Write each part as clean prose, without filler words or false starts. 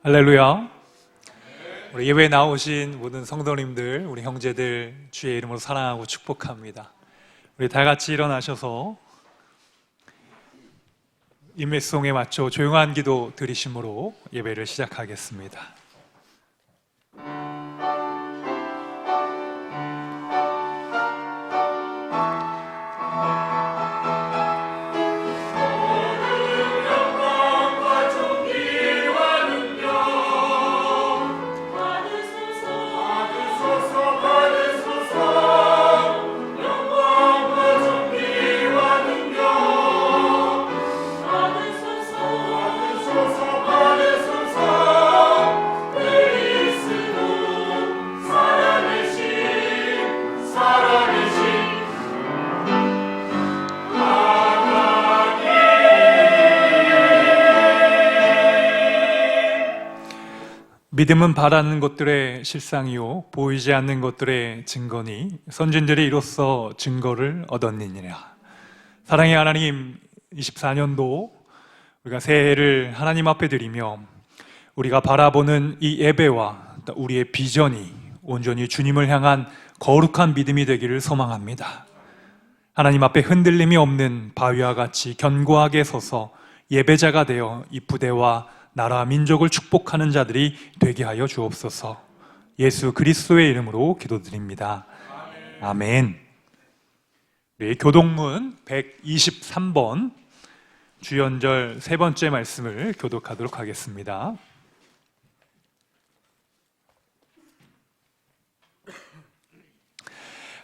할렐루야. 우리 예배에 나오신 모든 성도님들, 우리 형제들 주의 이름으로 사랑하고 축복합니다. 우리 다 같이 일어나셔서 인맥송에 맞춰 조용한 기도 드리심으로 예배를 시작하겠습니다. 믿음은 바라는 것들의 실상이요 보이지 않는 것들의 증거니 선진들이 이로써 증거를 얻었느니라. 사랑의 하나님, 24년도 우리가 새해를 하나님 앞에 드리며 우리가 바라보는 이 예배와 우리의 비전이 온전히 주님을 향한 거룩한 믿음이 되기를 소망합니다. 하나님 앞에 흔들림이 없는 바위와 같이 견고하게 서서 예배자가 되어 이 부대와 나라 민족을 축복하는 자들이 되게 하여 주옵소서. 예수 그리스도의 이름으로 기도드립니다. 아멘. 우리 교독문 123번 주연절 세 번째 말씀을 교독하도록 하겠습니다.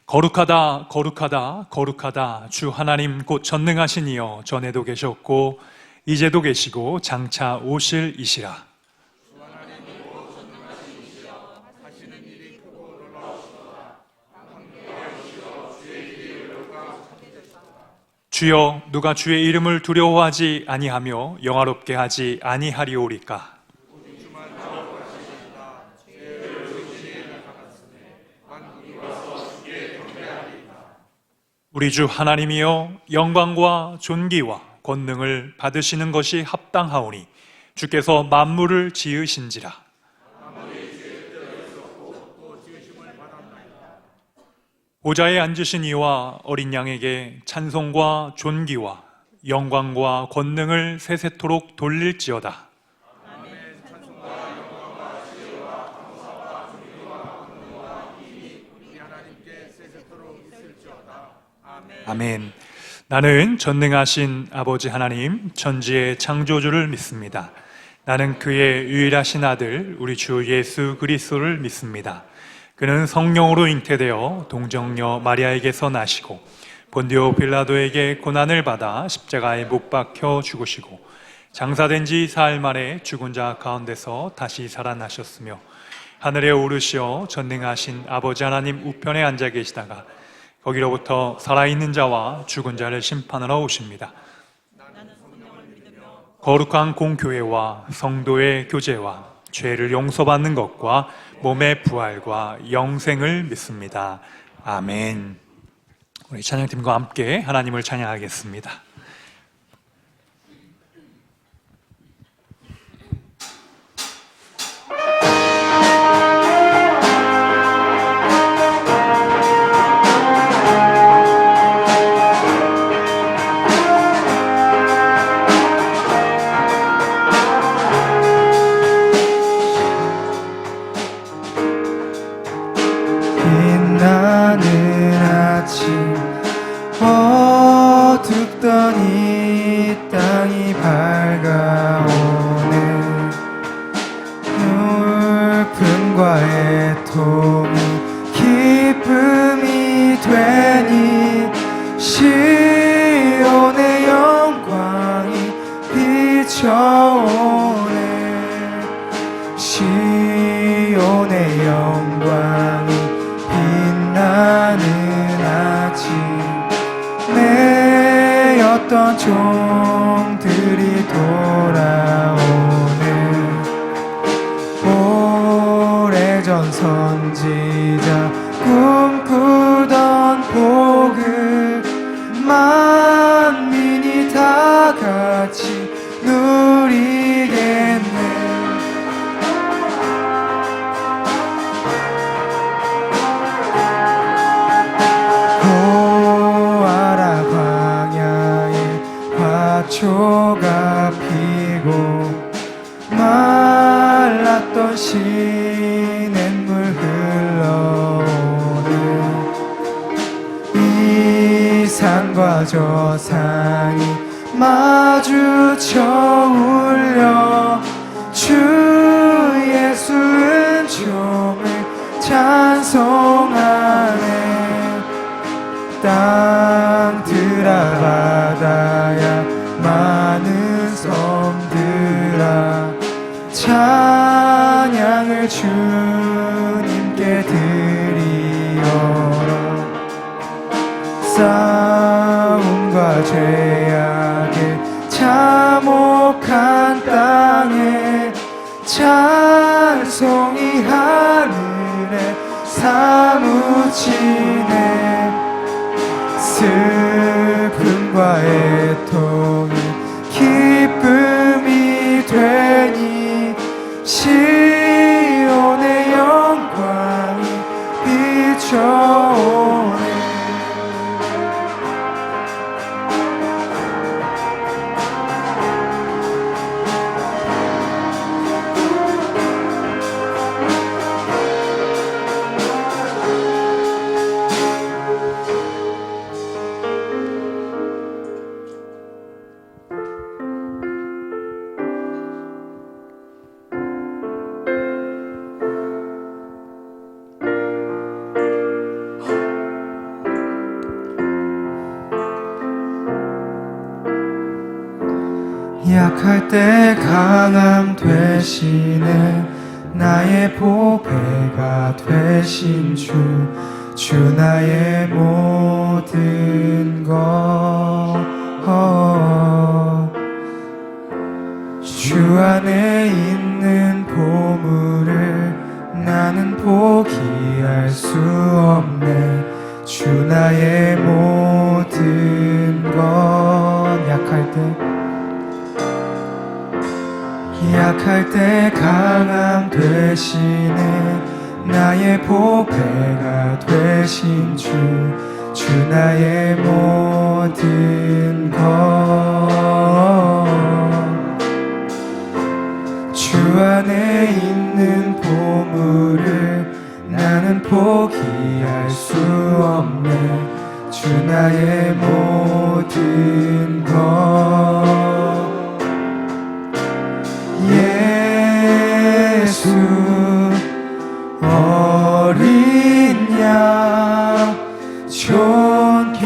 거룩하다 거룩하다 거룩하다 주 하나님 곧 전능하신 이여, 전에도 계셨고 이제도 계시고 장차 오실 이시라. 주여, 누가 주의 이름을 두려워하지 아니하며 영화롭게 하지 아니하리오리까. 우리 주 하나님이여, 영광과 존귀와 권능을 받으시는 것이 합당하오니 주께서 만물을 지으신지라. 보좌에 앉으신 이와 어린 양에게 찬송과 존귀와 영광과 권능을 세세토록 돌릴지어다. 아멘. 나는 전능하신 아버지 하나님, 천지의 창조주를 믿습니다. 나는 그의 유일하신 아들 우리 주 예수 그리스도를 믿습니다. 그는 성령으로 잉태되어 동정녀 마리아에게서 나시고 본디오 빌라도에게 고난을 받아 십자가에 못 박혀 죽으시고 장사된 지 사흘 만에 죽은 자 가운데서 다시 살아나셨으며 하늘에 오르시어 전능하신 아버지 하나님 우편에 앉아 계시다가 거기로부터 살아있는 자와 죽은 자를 심판하러 오십니다. 거룩한 공교회와 성도의 교제와 죄를 용서받는 것과 몸의 부활과 영생을 믿습니다. 아멘. 우리 찬양팀과 함께 하나님을 찬양하겠습니다. 종들이 돌아오네. 오래전 선지자 꿈꾸던 복을 만민이 다 같이 누리겠네. 시냇물 흘러오는 이 산과 저 산이 마주쳐 울려 주 예수 은총을 찬송하네. 땅들아 바다야 많은 섬들아 찬양을 주님께 드리어라. 싸움과 죄악의 참혹한 땅에 찬송이 하늘에 사무치네. 슬픔과 애통이 기쁨이 되니 시온의 영광이 비춰오네. 약할 때 강함 되시네. 나의 보배가 되신 주 나의 모든 것. 주 안에 있는 보물을 나는 포기할 수 없네. 주 나의 모든 것. 약할 때 강함 되시네. 나의 보배가 되신 주 나의 모든 것. 주 안에 있는 보물을 나는 포기할 수 없네. 주 나의 모든 것. 예수 어린 양 존귀한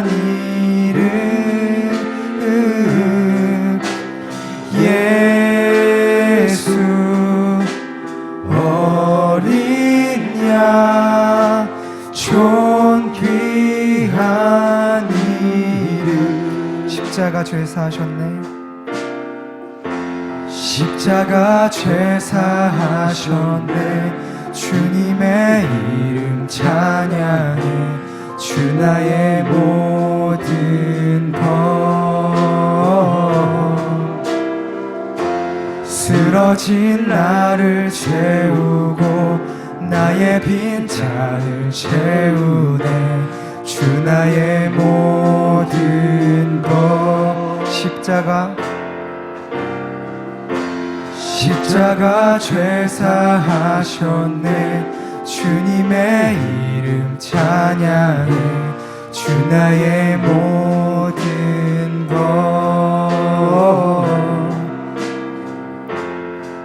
이름. 예수 어린 양 존귀한 이름. 십자가 죄사하셨네. 십자가 죄사하셨네. 주님의 이름 찬양해. 주 나의 모든 것. 쓰러진 나를 채우고 나의 빈잔을 채우네. 주 나의 모든 것. 십자가 죄사하셨네. 주님의 이름 찬양해. 주 나의 모든 것.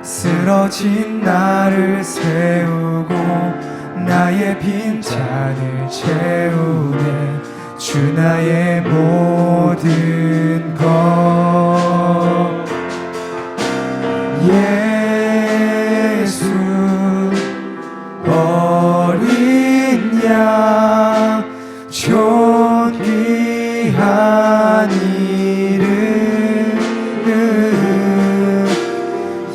쓰러진 나를 세우고 나의 빈잔을 채우네. 주 나의 모든 것. 예수 어린 양 존귀한 이름.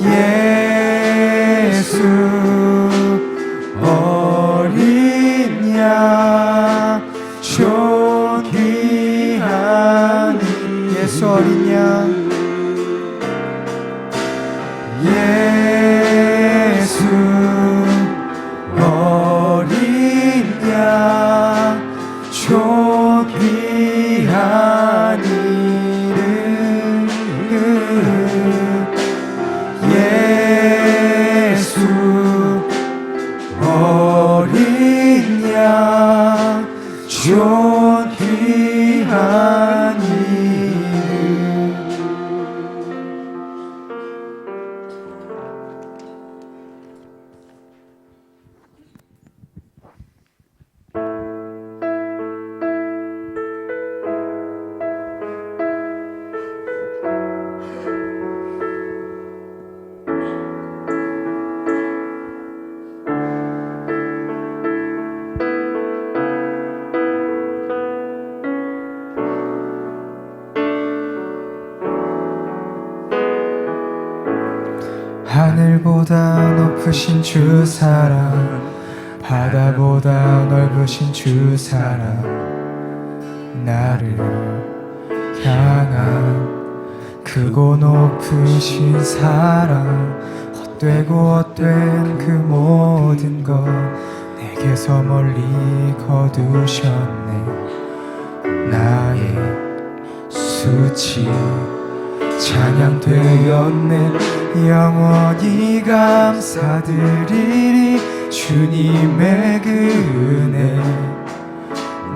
예수 어린 양 존귀한 이름. 예수 어린 양. 예수 어린 양 존귀한 이름. 하늘보다 높으신 주 사랑, 바다보다 넓으신 주 사랑, 나를 향한 크고 높으신 사랑, 헛되고 헛된 그 모든 것 내게서 멀리 거두셨네. 나의 수치 찬양되었네. 영원히 감사드리리 주님의 그 은혜,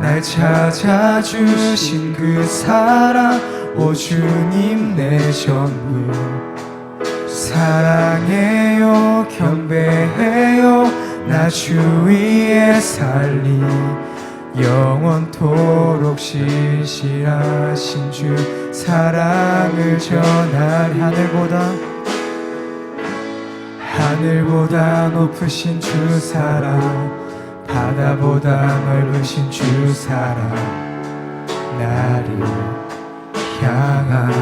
날 찾아주신 그 사랑, 오 주님 내 전부. 사랑해요 경배해요 나 주 위에 살리, 영원토록 신실하신 주 사랑을 전하리. 하늘보다 높으신 주 사랑, 바다보다 넓으신 주 사랑, 나를 향한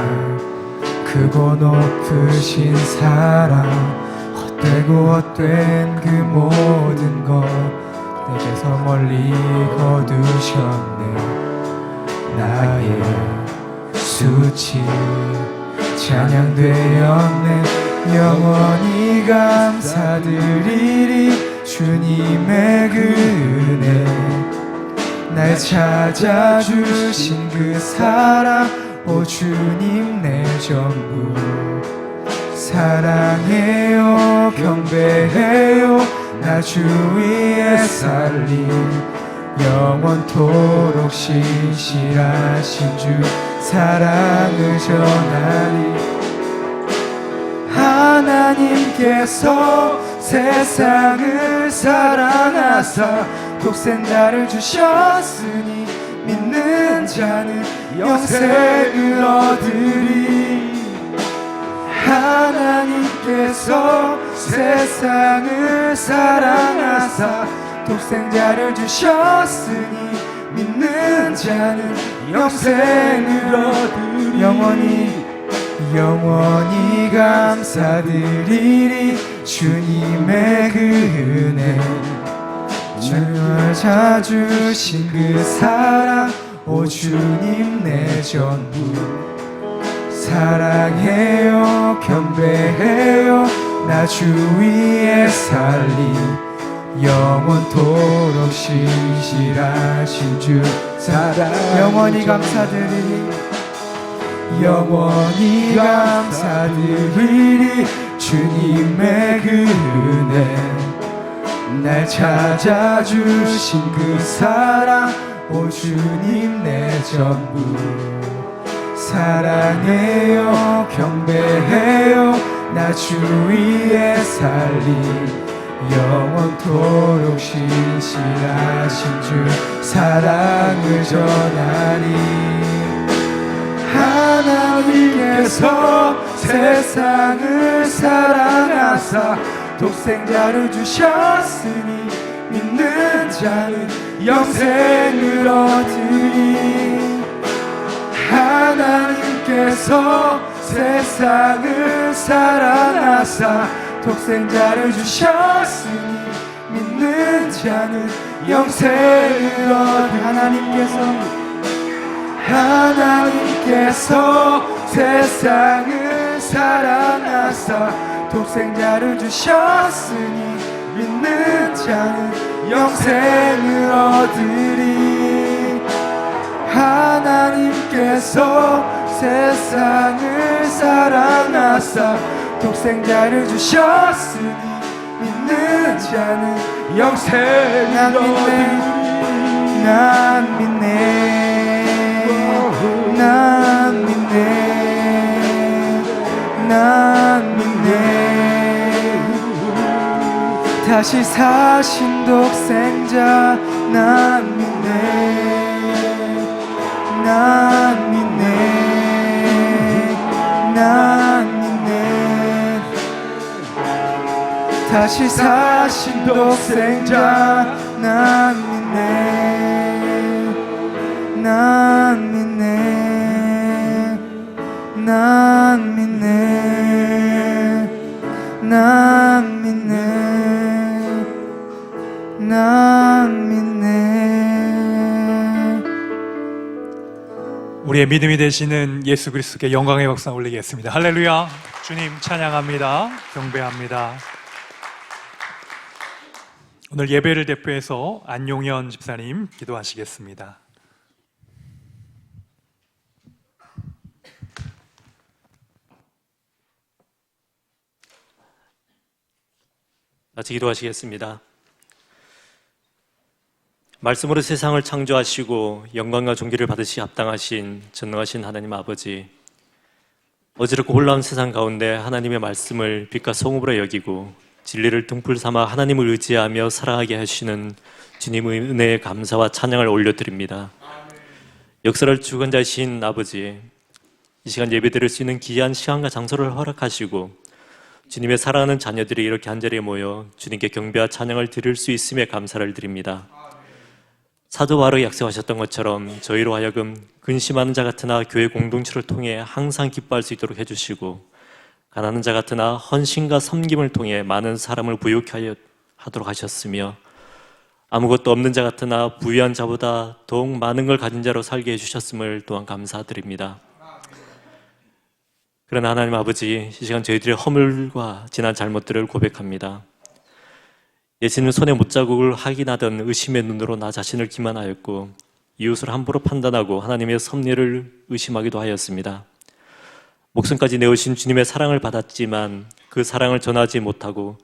크고 높으신 사랑, 헛되고 헛된 그 모든 것 내게서 멀리 거두셨네. 나의 수치 찬양되었네. 영원히 감사드리리 주님의 그 은혜, 날 찾아주신 그 사랑, 오 주님 내 전부. 사랑해요 경배해요 나 주 위에 살리, 영원토록 신실하신 주 사랑을 전하리. 하나님께서 세상을 사랑하사 독생자를 주셨으니 믿는 자는 영생을 얻으리. 하나님께서 세상을 사랑하사 독생자를 주셨으니 믿는 자는 영생을 얻으리. 영원히 감사드리리 주님의 그 은혜, 날 찾아주신 그 사랑, 오 주님 내 전부. 사랑해요 경배해요 나 주 위에 살리, 영원토록 신실하신 주 사랑. 영원히 감사드리리 주님의 그 은혜, 날 찾아주신 그 사랑, 오 주님 내 전부. 사랑해요 경배해요 나 주 위에 살리, 영원토록 신실하신 주 사랑을 전하리. 하나님께서 세상을 사랑하사 독생자를 주셨으니 믿는 자는 영생을 얻으리. 하나님께서 세상을 사랑하사 독생자를 주셨으니 믿는 자는 영생을 얻으리. 하나님께서 세상을 사랑하사 독생자를 주셨으니 믿는 자는 영생을 얻으리. 하나님께서 세상을 사랑하사 독생자를 주셨으니 믿는 자는 영생을 얻으리. 난 믿네. 다시 사신 독생자 난 믿네. 다시 사신 독생자 난 믿네. 난 믿네, 난 믿네. 우리의 믿음이 되시는 예수 그리스도께 영광의 박수 올리겠습니다. 할렐루야. 주님 찬양합니다. 경배합니다. 오늘 예배를 대표해서 안용현 집사님 기도하시겠습니다. 같이 기도하시겠습니다. 말씀으로 세상을 창조하시고 영광과 존귀를 받으시 합당하신 전능하신 하나님 아버지, 어지럽고 혼란한 세상 가운데 하나님의 말씀을 빛과 소금으로 여기고 진리를 등불 삼아 하나님을 의지하며 살아가게 하시는 주님의 은혜에 감사와 찬양을 올려드립니다. 역사를 주관자이신 아버지, 이 시간 예배 드릴 수 있는 귀한 시간과 장소를 허락하시고 주님의 사랑하는 자녀들이 이렇게 한자리에 모여 주님께 경배와 찬양을 드릴 수 있음에 감사를 드립니다. 사도 바울이 약속하셨던 것처럼 저희로 하여금 근심하는 자 같으나 교회 공동체를 통해 항상 기뻐할 수 있도록 해주시고, 가난한 자 같으나 헌신과 섬김을 통해 많은 사람을 부유케 하도록 하셨으며, 아무것도 없는 자 같으나 부유한 자보다 더욱 많은 걸 가진 자로 살게 해주셨음을 또한 감사드립니다. 그러나 하나님 아버지, 이 시간 저희들의 허물과 지난 잘못들을 고백합니다. 예수님 손에 못자국을 확인하던 의심의 눈으로 나 자신을 기만하였고 이웃을 함부로 판단하고 하나님의 섭리를 의심하기도 하였습니다. 목숨까지 내오신 주님의 사랑을 받았지만 그 사랑을 전하지 못하고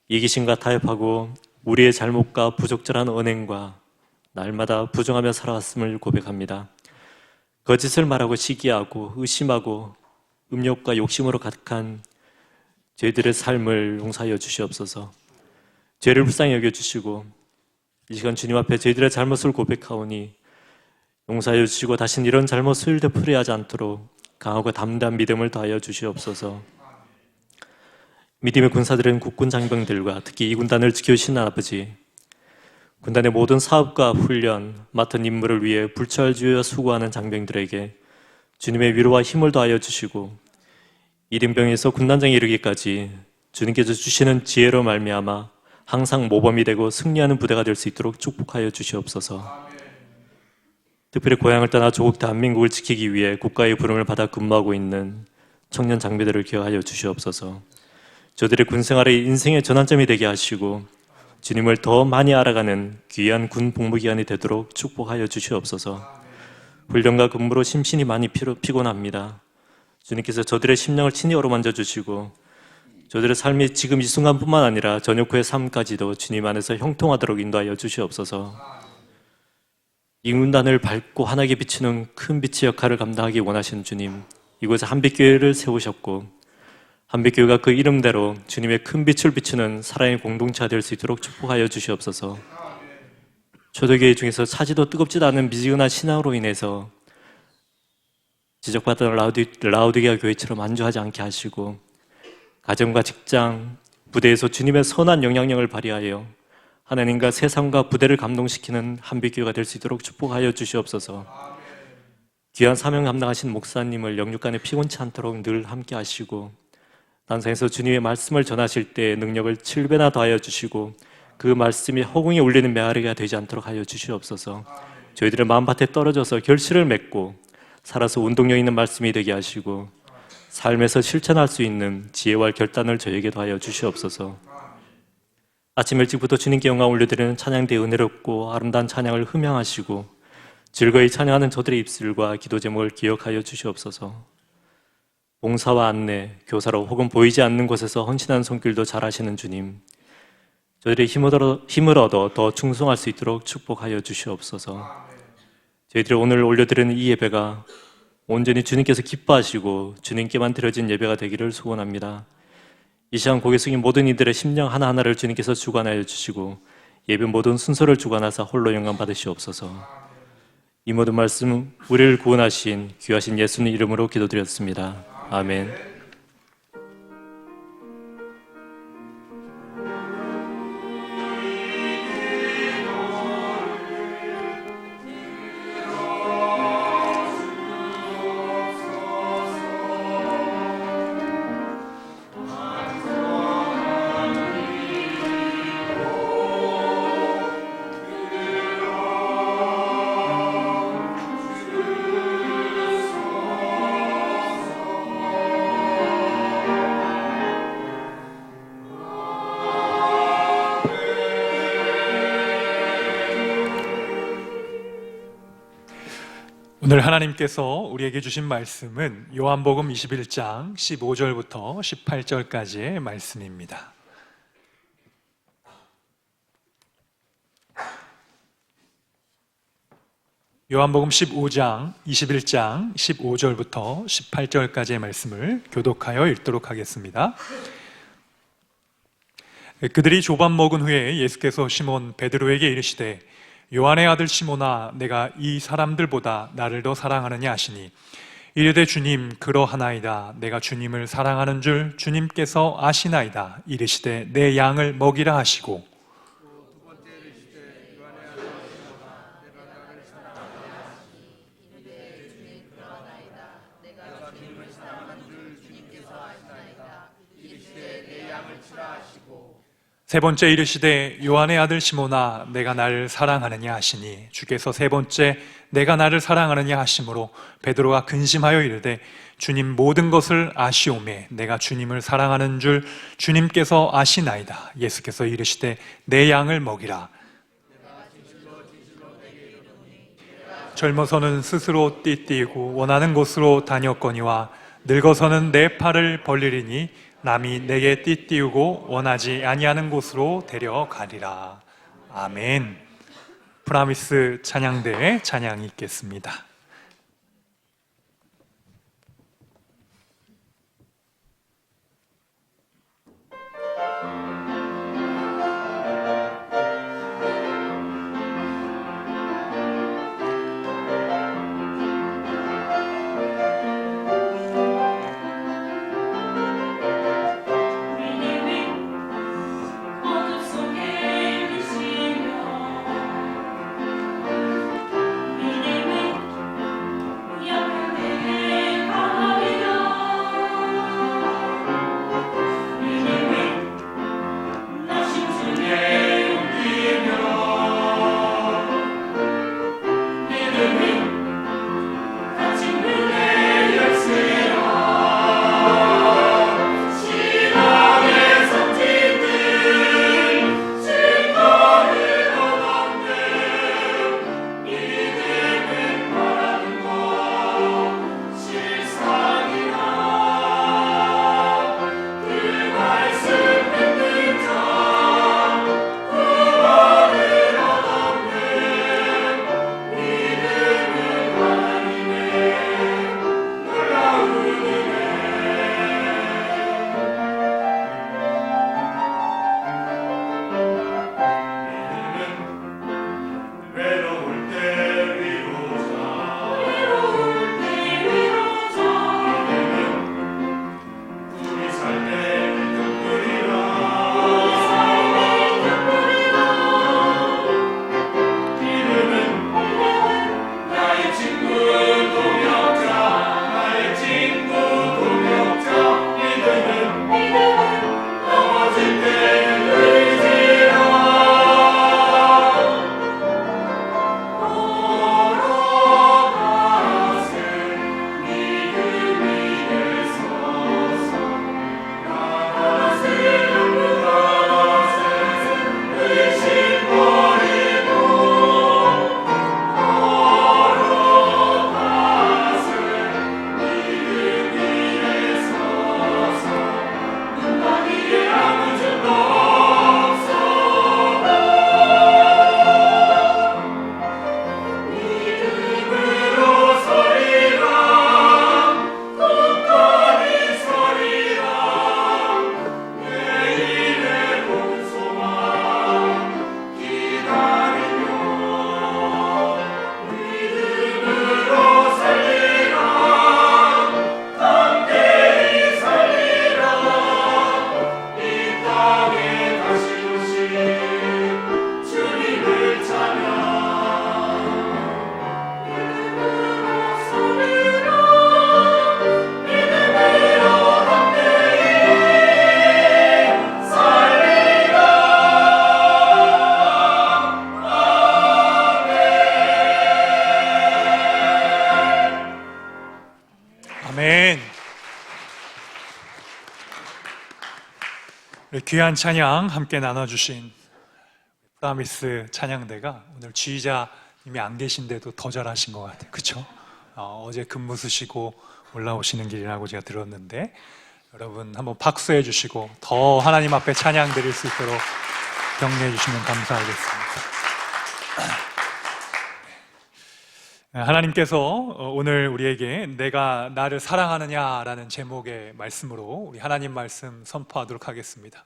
이기심과 타협하고 우리의 잘못과 부적절한 언행과 날마다 부정하며 살아왔음을 고백합니다. 거짓을 말하고 시기하고 의심하고 음욕과 욕심으로 가득한 저희들의 삶을 용서하여 주시옵소서. 죄를 불쌍히 여겨주시고 이 시간 주님 앞에 저희들의 잘못을 고백하오니 용서하여 주시고 다시는 이런 잘못을 되풀이하지 않도록 강하고 담대한 믿음을 더하여 주시옵소서. 믿음의 군사들은 국군 장병들과 특히 이 군단을 지켜주시는 아버지, 군단의 모든 사업과 훈련, 맡은 임무를 위해 불철주야 수고하는 장병들에게 주님의 위로와 힘을 더하여 주시고 1인병에서 군단장에 이르기까지 주님께서 주시는 지혜로 말미암아 항상 모범이 되고 승리하는 부대가 될 수 있도록 축복하여 주시옵소서. 특별히 고향을 떠나 조국 대한민국을 지키기 위해 국가의 부름을 받아 근무하고 있는 청년 장병들을 기억하여 주시옵소서. 저들의 군생활이 인생의 전환점이 되게 하시고 주님을 더 많이 알아가는 귀한 군 복무기간이 되도록 축복하여 주시옵소서. 훈련과 근무로 심신이 많이 피곤합니다. 주님께서 저들의 심령을 친히 어루만져 주시고 저들의 삶이 지금 이 순간뿐만 아니라 저녁 후의 삶까지도 주님 안에서 형통하도록 인도하여 주시옵소서. 이 군단을 밝고 환하게 비추는 큰 빛의 역할을 감당하기 원하시는 주님, 이곳에 한빛교회를 세우셨고 한빛교회가 그 이름대로 주님의 큰 빛을 비추는 사랑의 공동체가 될 수 있도록 축복하여 주시옵소서. 초대교회 중에서 차지도 뜨겁지도 않은 미지근한 신앙으로 인해서 지적받던 라우디게아 교회처럼 안주하지 않게 하시고 가정과 직장, 부대에서 주님의 선한 영향력을 발휘하여 하나님과 세상과 부대를 감동시키는 한빛교회가 될 수 있도록 축복하여 주시옵소서. 귀한 사명 감당하신 목사님을 영육간에 피곤치 않도록 늘 함께 하시고 단상에서 주님의 말씀을 전하실 때 능력을 7배나 더하여 주시고 그 말씀이 허공에 울리는 메아리가 되지 않도록 하여 주시옵소서. 저희들의 마음밭에 떨어져서 결실을 맺고 살아서 운동력 있는 말씀이 되게 하시고 삶에서 실천할 수 있는 지혜와 결단을 저에게 더하여 주시옵소서. 아침 일찍부터 주님께 영광 올려드리는 찬양대의 은혜롭고 아름다운 찬양을 흠양하시고 즐거이 찬양하는 저들의 입술과 기도 제목을 기억하여 주시옵소서. 봉사와 안내, 교사로 혹은 보이지 않는 곳에서 헌신하는 손길도 잘하시는 주님, 저희들의 힘을 얻어 더 충성할 수 있도록 축복하여 주시옵소서. 저희들이 오늘 올려드리는 이 예배가 온전히 주님께서 기뻐하시고 주님께만 드려진 예배가 되기를 소원합니다. 이 시간 고개 숙인 모든 이들의 심령 하나하나를 주님께서 주관하여 주시고 예배 모든 순서를 주관하사 홀로 영광 받으시옵소서. 이 모든 말씀 우리를 구원하신 귀하신 예수님 이름으로 기도드렸습니다. 아멘. 오늘 하나님께서 우리에게 주신 말씀은 요한복음 21장 15절부터 18절까지의 말씀입니다. 요한복음 15장 21장 15절부터 18절까지의 말씀을 교독하여 읽도록 하겠습니다. 그들이 조반 먹은 후에 예수께서 시몬 베드로에게 이르시되 요한의 아들 시몬아, 내가 이 사람들보다 나를 더 사랑하느냐 하시니, 이르되 주님 그러하나이다. 내가 주님을 사랑하는 줄 주님께서 아시나이다. 이르시되 내 양을 먹이라 하시고, 세 번째 이르시되 요한의 아들 시몬아, 내가 나를 사랑하느냐 하시니, 주께서 세 번째 내가 나를 사랑하느냐 하심으로 베드로가 근심하여 이르되 주님 모든 것을 아시오매 내가 주님을 사랑하는 줄 주님께서 아시나이다. 예수께서 이르시되 내 양을 먹이라. 젊어서는 스스로 띠띠고 원하는 곳으로 다녔거니와 늙어서는 내 팔을 벌리리니 남이 내게 띠띠우고 원하지 아니하는 곳으로 데려가리라. 아멘. 프라미스 찬양대의 찬양이 있겠습니다. 귀한 찬양 함께 나눠주신 프라미스 찬양대가 오늘 지휘자님이 안 계신데도 더 잘하신 것 같아요. 그렇죠? 어제 근무 쓰시고 올라오시는 길이라고 제가 들었는데 여러분 한번 박수해 주시고 더 하나님 앞에 찬양 드릴 수 있도록 격려해 주시면 감사하겠습니다. 하나님께서 오늘 우리에게 내가 나를 사랑하느냐라는 제목의 말씀으로 우리 하나님 말씀 선포하도록 하겠습니다.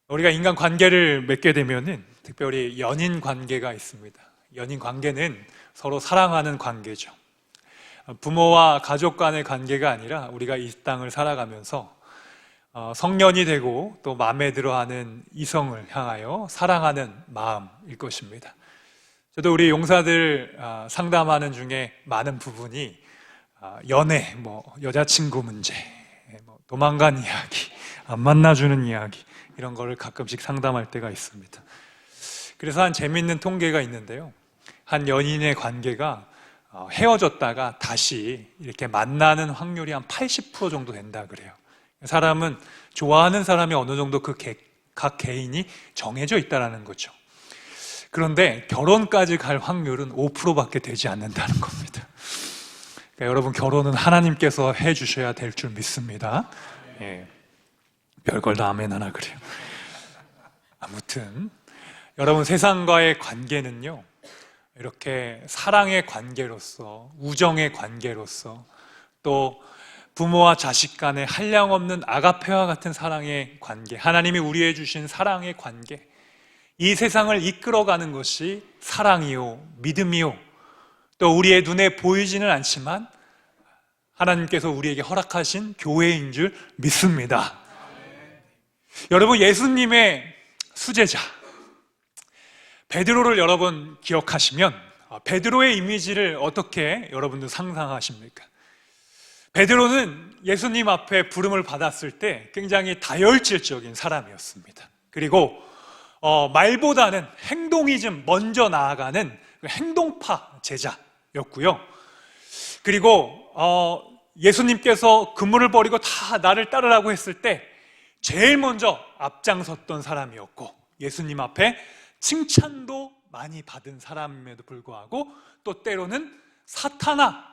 우리가 인간 관계를 맺게 되면은 특별히 연인 관계가 있습니다. 연인 관계는 서로 사랑하는 관계죠. 부모와 가족 간의 관계가 아니라 우리가 이 땅을 살아가면서 성년이 되고 또 마음에 들어하는 이성을 향하여 사랑하는 마음일 것입니다. 저도 우리 용사들 상담하는 중에 많은 부분이 연애, 여자친구 문제, 도망간 이야기, 안 만나주는 이야기 이런 거를 가끔씩 상담할 때가 있습니다. 그래서 한 재미있는 통계가 있는데요. 한 연인의 관계가 헤어졌다가 다시 이렇게 만나는 확률이 한 80% 정도 된다 그래요. 사람은 좋아하는 사람이 어느 정도 각 개인이 정해져 있다는 거죠. 그런데 결혼까지 갈 확률은 5%밖에 되지 않는다는 겁니다. 그러니까 여러분 결혼은 하나님께서 해주셔야 될 줄 믿습니다. 예. 별걸 다 아멘 하나 그래요. 아무튼 여러분 세상과의 관계는요 이렇게 사랑의 관계로서 우정의 관계로서 또 부모와 자식 간의 한량없는 아가페와 같은 사랑의 관계, 하나님이 우리에게 주신 사랑의 관계, 이 세상을 이끌어가는 것이 사랑이요 믿음이요 또 우리의 눈에 보이지는 않지만 하나님께서 우리에게 허락하신 교회인 줄 믿습니다. 여러분 예수님의 수제자 베드로를 여러분 기억하시면 베드로의 이미지를 어떻게 여러분들 상상하십니까? 베드로는 예수님 앞에 부름을 받았을 때 굉장히 다혈질적인 사람이었습니다. 그리고 말보다는 행동이 좀 먼저 나아가는 행동파 제자였고요. 그리고 예수님께서 근무를 버리고 다 나를 따르라고 했을 때 제일 먼저 앞장섰던 사람이었고 예수님 앞에 칭찬도 많이 받은 사람임에도 불구하고 또 때로는 사탄아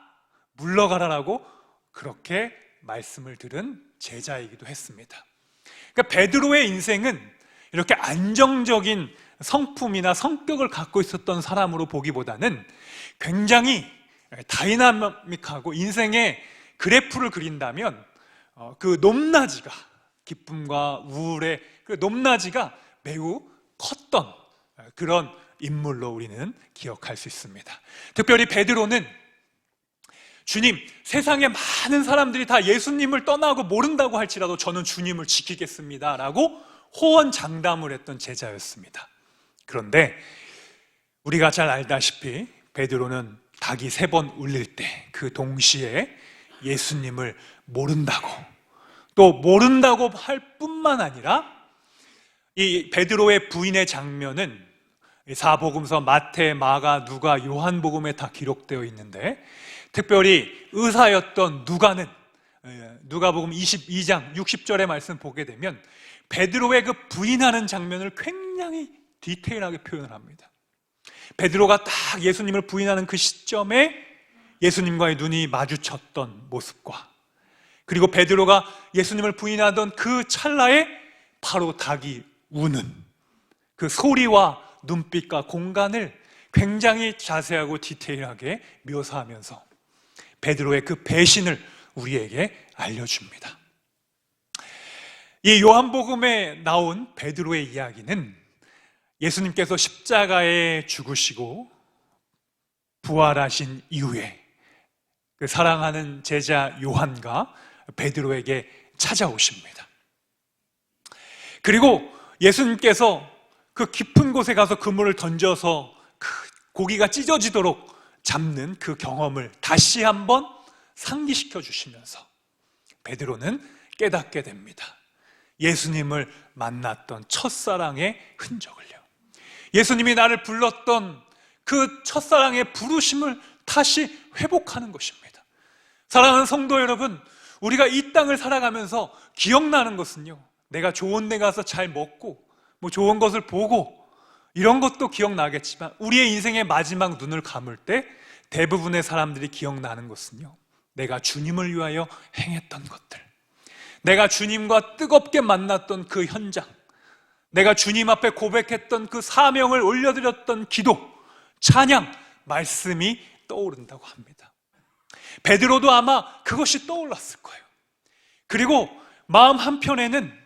물러가라라고 그렇게 말씀을 들은 제자이기도 했습니다. 그러니까 베드로의 인생은 이렇게 안정적인 성품이나 성격을 갖고 있었던 사람으로 보기보다는 굉장히 다이나믹하고 인생의 그래프를 그린다면 그 높낮이가 기쁨과 우울의 그 높낮이가 매우 컸던 그런 인물로 우리는 기억할 수 있습니다. 특별히 베드로는 주님, 세상에 많은 사람들이 다 예수님을 떠나고 모른다고 할지라도 저는 주님을 지키겠습니다 라고 호언장담을 했던 제자였습니다. 그런데 우리가 잘 알다시피 베드로는 닭이 3번 울릴 때 그 동시에 예수님을 모른다고 또 모른다고 할 뿐만 아니라 이 베드로의 부인의 장면은 사복음서 마태, 마가, 누가, 요한복음에 다 기록되어 있는데 특별히 의사였던 누가는 누가복음 22장 60절의 말씀 보게 되면 베드로의 그 부인하는 장면을 굉장히 디테일하게 표현을 합니다. 베드로가 딱 예수님을 부인하는 그 시점에 예수님과의 눈이 마주쳤던 모습과 그리고 베드로가 예수님을 부인하던 그 찰나에 바로 닭이 우는 그 소리와 눈빛과 공간을 굉장히 자세하고 디테일하게 묘사하면서 베드로의 그 배신을 우리에게 알려줍니다. 이 요한복음에 나온 베드로의 이야기는 예수님께서 십자가에 죽으시고 부활하신 이후에 그 사랑하는 제자 요한과 베드로에게 찾아오십니다. 그리고 예수님께서 그 깊은 곳에 가서 그물을 던져서 그 고기가 찢어지도록 잡는 그 경험을 다시 한번 상기시켜 주시면서 베드로는 깨닫게 됩니다. 예수님을 만났던 첫사랑의 흔적을요. 예수님이 나를 불렀던 그 첫사랑의 부르심을 다시 회복하는 것입니다. 사랑하는 성도 여러분, 우리가 이 땅을 살아가면서 기억나는 것은요, 내가 좋은 데 가서 잘 먹고 좋은 것을 보고 이런 것도 기억나겠지만 우리의 인생의 마지막 눈을 감을 때 대부분의 사람들이 기억나는 것은요, 내가 주님을 위하여 행했던 것들, 내가 주님과 뜨겁게 만났던 그 현장, 내가 주님 앞에 고백했던 그 사명을 올려드렸던 기도, 찬양, 말씀이 떠오른다고 합니다. 베드로도 아마 그것이 떠올랐을 거예요. 그리고 마음 한편에는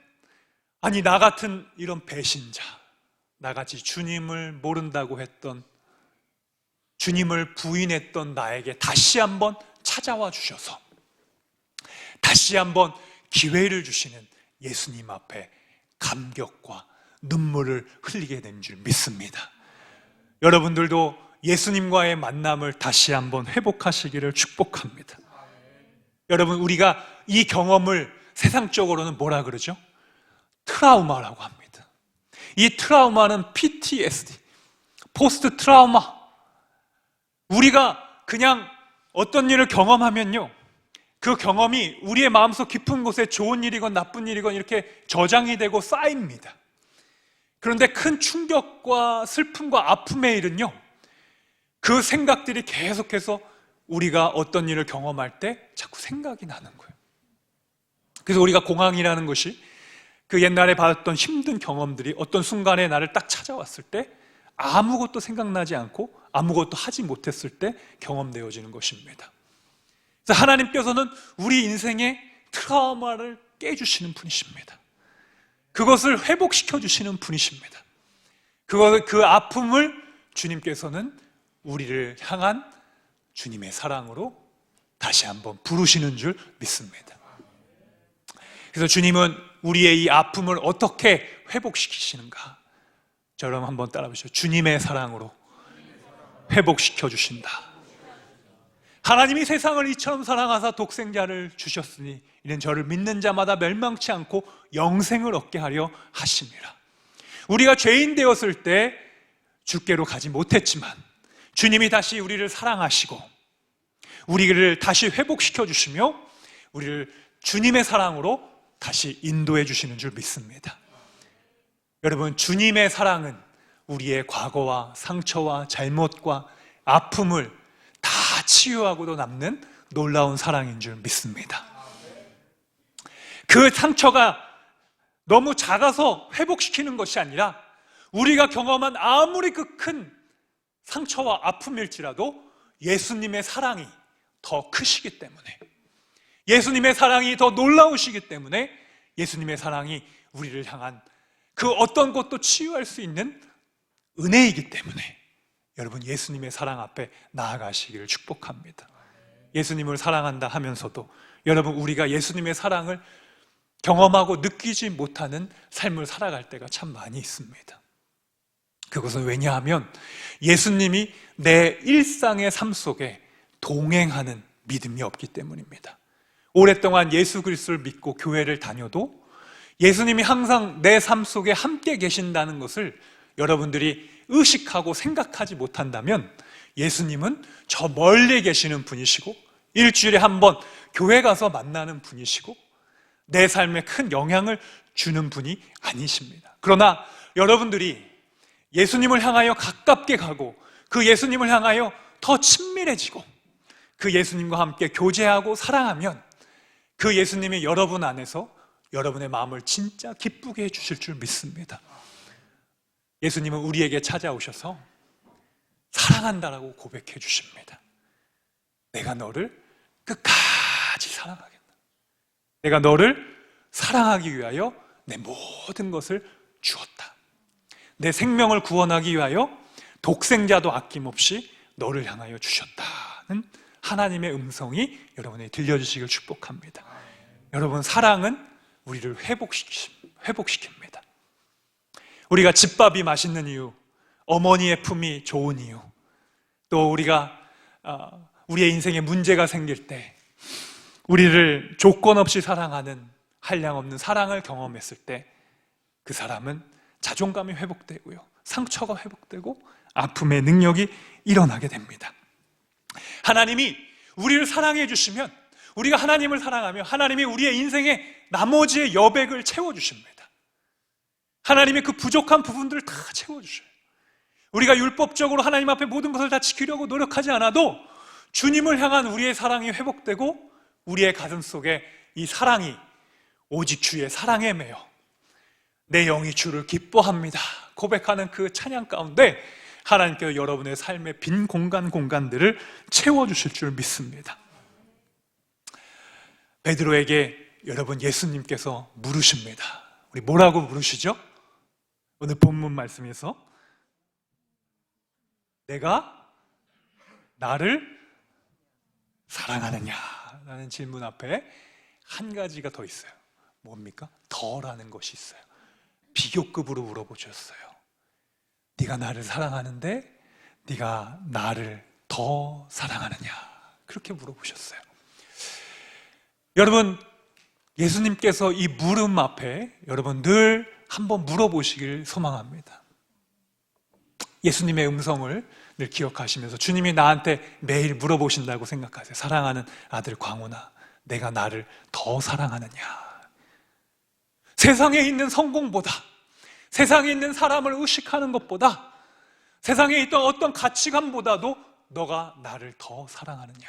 아니, 나 같은 이런 배신자, 나같이 주님을 모른다고 했던, 주님을 부인했던 나에게 다시 한번 찾아와 주셔서 다시 한번 기회를 주시는 예수님 앞에 감격과 눈물을 흘리게 된 줄 믿습니다. 여러분들도 예수님과의 만남을 다시 한번 회복하시기를 축복합니다. 여러분, 우리가 이 경험을 세상적으로는 뭐라 그러죠? 트라우마라고 합니다. 이 트라우마는 PTSD, 포스트 트라우마. 우리가 그냥 어떤 일을 경험하면요, 그 경험이 우리의 마음속 깊은 곳에 좋은 일이건 나쁜 일이건 이렇게 저장이 되고 쌓입니다. 그런데 큰 충격과 슬픔과 아픔의 일은요, 그 생각들이 계속해서 우리가 어떤 일을 경험할 때 자꾸 생각이 나는 거예요. 그래서 우리가 공황이라는 것이 그 옛날에 받았던 힘든 경험들이 어떤 순간에 나를 딱 찾아왔을 때 아무것도 생각나지 않고 아무것도 하지 못했을 때 경험되어지는 것입니다. 그래서 하나님께서는 우리 인생의 트라우마를 깨주시는 분이십니다. 그것을 회복시켜 주시는 분이십니다. 그 아픔을 주님께서는 우리를 향한 주님의 사랑으로 다시 한번 부르시는 줄 믿습니다. 그래서 주님은 우리의 이 아픔을 어떻게 회복시키시는가? 자, 여러분 한번 따라 보시죠. 주님의 사랑으로 회복시켜 주신다. 하나님이 세상을 이처럼 사랑하사 독생자를 주셨으니 이는 저를 믿는 자마다 멸망치 않고 영생을 얻게 하려 하심이라. 우리가 죄인 되었을 때 주께로 가지 못했지만 주님이 다시 우리를 사랑하시고 우리를 다시 회복시켜 주시며 우리를 주님의 사랑으로 다시 인도해 주시는 줄 믿습니다. 여러분, 주님의 사랑은 우리의 과거와 상처와 잘못과 아픔을 다 치유하고도 남는 놀라운 사랑인 줄 믿습니다. 그 상처가 너무 작아서 회복시키는 것이 아니라 우리가 경험한 아무리 그 큰 상처와 아픔일지라도 예수님의 사랑이 더 크시기 때문에, 예수님의 사랑이 더 놀라우시기 때문에 예수님의 사랑이 우리를 향한 그 어떤 것도 치유할 수 있는 은혜이기 때문에 여러분, 예수님의 사랑 앞에 나아가시기를 축복합니다. 예수님을 사랑한다 하면서도 여러분, 우리가 예수님의 사랑을 경험하고 느끼지 못하는 삶을 살아갈 때가 참 많이 있습니다. 그것은 왜냐하면 예수님이 내 일상의 삶 속에 동행하는 믿음이 없기 때문입니다. 오랫동안 예수 그리스도를 믿고 교회를 다녀도 예수님이 항상 내 삶 속에 함께 계신다는 것을 여러분들이 의식하고 생각하지 못한다면 예수님은 저 멀리 계시는 분이시고 일주일에 한 번 교회 가서 만나는 분이시고 내 삶에 큰 영향을 주는 분이 아니십니다. 그러나 여러분들이 예수님을 향하여 가깝게 가고 그 예수님을 향하여 더 친밀해지고 그 예수님과 함께 교제하고 사랑하면 그 예수님이 여러분 안에서 여러분의 마음을 진짜 기쁘게 해주실 줄 믿습니다. 예수님은 우리에게 찾아오셔서 사랑한다라고 고백해 주십니다. 내가 너를 끝까지 사랑하겠다. 내가 너를 사랑하기 위하여 내 모든 것을 주었다. 내 생명을 구원하기 위하여 독생자도 아낌없이 너를 향하여 주셨다는 하나님의 음성이 여러분에게 들려주시길 축복합니다. 여러분, 사랑은 우리를 회복시킵니다. 우리가 집밥이 맛있는 이유, 어머니의 품이 좋은 이유, 또 우리가 우리의 인생에 문제가 생길 때 우리를 조건 없이 사랑하는 한량없는 사랑을 경험했을 때 그 사람은 자존감이 회복되고요, 상처가 회복되고 아픔의 능력이 일어나게 됩니다. 하나님이 우리를 사랑해 주시면, 우리가 하나님을 사랑하며 하나님이 우리의 인생의 나머지의 여백을 채워주십니다. 하나님이 그 부족한 부분들을 다 채워주셔요. 우리가 율법적으로 하나님 앞에 모든 것을 다 지키려고 노력하지 않아도 주님을 향한 우리의 사랑이 회복되고 우리의 가슴 속에 이 사랑이 오직 주의 사랑에 매여 내 영이 주를 기뻐합니다 고백하는 그 찬양 가운데 하나님께서 여러분의 삶의 빈 공간들을 채워주실 줄 믿습니다. 베드로에게 여러분 예수님께서 물으십니다. 우리 뭐라고 물으시죠? 오늘 본문 말씀에서 내가 나를 사랑하느냐 라는 질문 앞에 한 가지가 더 있어요. 뭡니까? 더라는 것이 있어요. 비교급으로 물어보셨어요. 네가 나를 사랑하는데 네가 나를 더 사랑하느냐 그렇게 물어보셨어요. 여러분 예수님께서 이 물음 앞에 여러분 늘 한번 물어보시길 소망합니다. 예수님의 음성을 늘 기억하시면서 주님이 나한테 매일 물어보신다고 생각하세요. 사랑하는 아들 광훈아, 내가 나를 더 사랑하느냐? 세상에 있는 성공보다, 세상에 있는 사람을 의식하는 것보다, 세상에 있던 어떤 가치관보다도 너가 나를 더 사랑하느냐?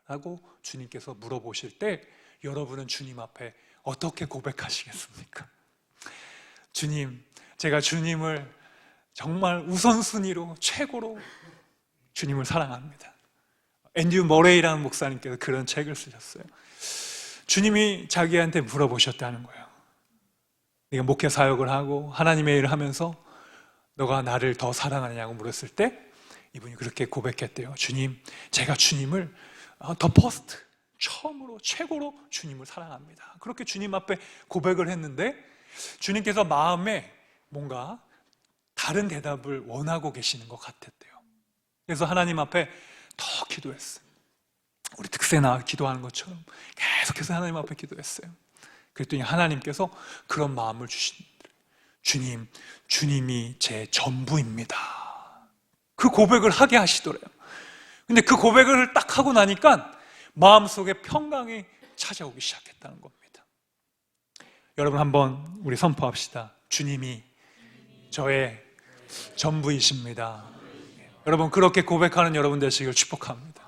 라고 주님께서 물어보실 때 여러분은 주님 앞에 어떻게 고백하시겠습니까? 주님, 제가 주님을 정말 우선순위로 최고로 주님을 사랑합니다. 앤드류 머레이라는 목사님께서 그런 책을 쓰셨어요. 주님이 자기한테 물어보셨다는 거예요. 네가 목회 사역을 하고 하나님의 일을 하면서 너가 나를 더 사랑하느냐고 물었을 때 이분이 그렇게 고백했대요. 주님, 제가 주님을 더 퍼스트, 처음으로 최고로 주님을 사랑합니다. 그렇게 주님 앞에 고백을 했는데 주님께서 마음에 뭔가 다른 대답을 원하고 계시는 것 같았대요. 그래서 하나님 앞에 더 기도했어요. 우리 특세 나와 기도하는 것처럼 계속해서 하나님 앞에 기도했어요. 그랬더니 하나님께서 그런 마음을 주신 주님, 주님이 제 전부입니다. 그 고백을 하게 하시더래요. 근데 그 고백을 딱 하고 나니까 마음속에 평강이 찾아오기 시작했다는 겁니다. 여러분 한번 우리 선포합시다. 주님이 저의 전부이십니다. 여러분 그렇게 고백하는 여러분 되시길 축복합니다.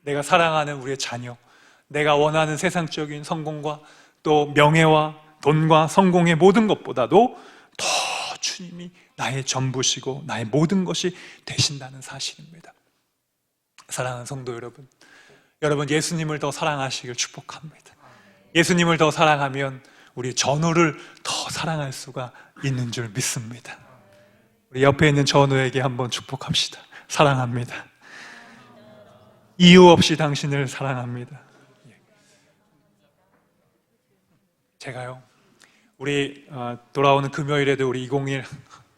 내가 사랑하는 우리의 자녀, 내가 원하는 세상적인 성공과 또 명예와 돈과 성공의 모든 것보다도 더 주님이 나의 전부시고 나의 모든 것이 되신다는 사실입니다. 사랑하는 성도 여러분, 여러분 예수님을 더 사랑하시길 축복합니다. 예수님을 더 사랑하면 우리 전우를 더 사랑할 수가 있는 줄 믿습니다. 우리 옆에 있는 전우에게 한번 축복합시다. 사랑합니다. 이유 없이 당신을 사랑합니다. 제가요, 우리 돌아오는 금요일에도 우리 2021